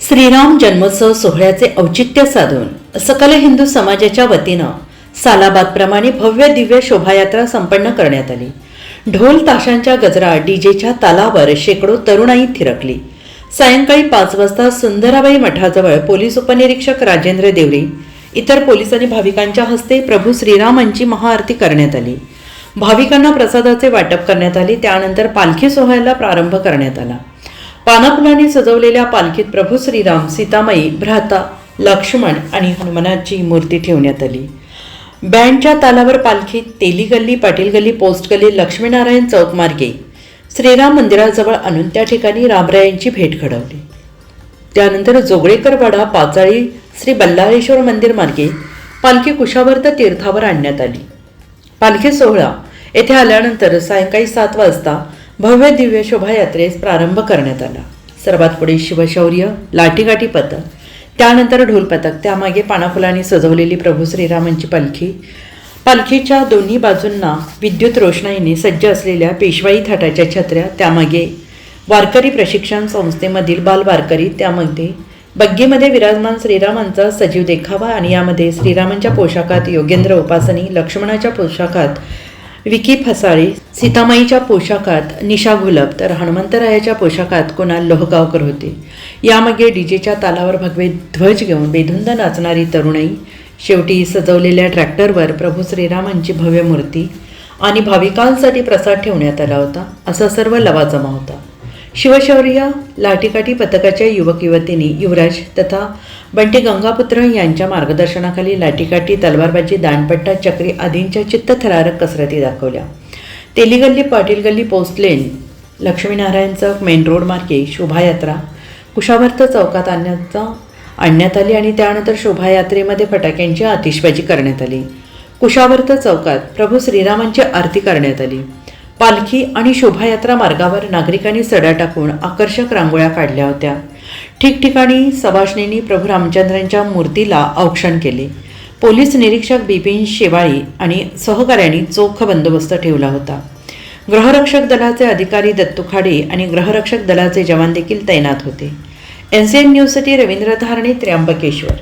श्रीराम जन्मोत्सव सोहळ्याचे औचित्य साधून सकल हिंदू समाजाच्या वतीनं सालाबादप्रमाणे भव्य दिव्य शोभायात्रा संपन्न करण्यात आली। ढोल ताशांच्या गजरात डीजेच्या तालावर शेकडो तरुणाई थिरकली। सायंकाळी 5 वाजता सुंदराबाई मठाजवळ पोलीस उपनिरीक्षक राजेंद्र देवरे इतर पोलीस आणि भाविकांच्या हस्ते प्रभू श्रीरामांची महाआरती करण्यात आली। भाविकांना प्रसादाचे वाटप करण्यात आले। त्यानंतर पालखी सोहळ्याला प्रारंभ करण्यात आला। पानाफुलांनी सजवलेल्या पालखीत प्रभू श्रीराम, सीतामाई, भ्राता लक्ष्मण आणि हनुमानाची मूर्ती ठेवण्यात आली। बँडच्या तालावर पालखीत तेली गल्ली, पाटील गल्ली, पोस्ट गल्ली, लक्ष्मीनारायण चौक मार्गे श्रीराम मंदिराजवळ आणून त्या ठिकाणी रामरायांची भेट घडवली। त्यानंतर जोगळेकर वाडा, पाचाळी, श्री बल्लाळेश्वर मंदिर मार्गे पालखी कुशावर्त तीर्थावर आणण्यात आली। पालखी सोहळा येथे आल्यानंतर सायंकाळी 7 वाजता भव्य दिव्य शोभायात्रेस प्रारंभ करण्यात आला। सर्वात पुढे शिवशौर्य, लाठीकाठी पथक, त्यानंतर ढोल पथक, त्यामागे पानाफुलांनी सजवलेली प्रभू श्रीरामांची पालखी, पालखीच्या दोन्ही बाजूंना विद्युत रोषणाईने सज्ज असलेल्या पेशवाई थाटाच्या छत्र्या, त्यामागे वारकरी प्रशिक्षण संस्थेमधील बाल वारकरी, त्यामध्ये बग्गीमध्ये विराजमान श्रीरामांचा सजीव देखावा आणि यामध्ये श्रीरामांच्या पोशाखात योगेंद्र उपासनी, लक्ष्मणाच्या पोशाखात विकी फसाळे, सीतामाईच्या पोशाखात निशा घुलप, तर हनुमंतरायाच्या पोशाखात कुणाल लोहगावकर होते। यामागे डीजेच्या तालावर भगवे ध्वज घेऊन बेधुंद नाचणारी तरुणाई, शेवटी सजवलेल्या ट्रॅक्टरवर प्रभू श्रीरामांची भव्य मूर्ती आणि भाविकांसाठी प्रसाद ठेवण्यात आला होता। असा सर्व लवाजमा होता। शिवशौर्य लाठीकाठी पथकाच्या युवक युवतींनी युवराज तथा बंटी गंगापुत्र यांच्या मार्गदर्शनाखाली लाठीकाठी, तलवारबाजी, दांडपट्टा, चक्री आदींच्या चित्तथरारक कसरती दाखवल्या। तेली गल्ली, पाटील गल्ली, पोस्ट लेन, लक्ष्मीनारायण चौक, मेन रोड मार्गे शोभायात्रा कुशावर्त चौकात आणण्यात आली आणि त्यानंतर शोभायात्रेमध्ये फटाक्यांची आतिषबाजी करण्यात आली। कुशावर्त चौकात प्रभू श्रीरामांची आरती करण्यात आली। पालखी आणि शोभायात्रा मार्गावर नागरिकांनी सडा टाकून आकर्षक रांगोळ्या काढल्या होत्या। ठिकठिकाणी सवाष्णींनी प्रभू रामचंद्रांच्या मूर्तीला औक्षण केले। पोलीस निरीक्षक बिपिन शेवाळी आणि सहकाऱ्यांनी चोख बंदोबस्त ठेवला होता। गृहरक्षक दलाचे अधिकारी दत्तू खाडे आणि गृहरक्षक दलाचे जवान देखील तैनात होते। NCN न्यूजसाठी रवींद्र धारणे, त्र्यंबकेश्वर।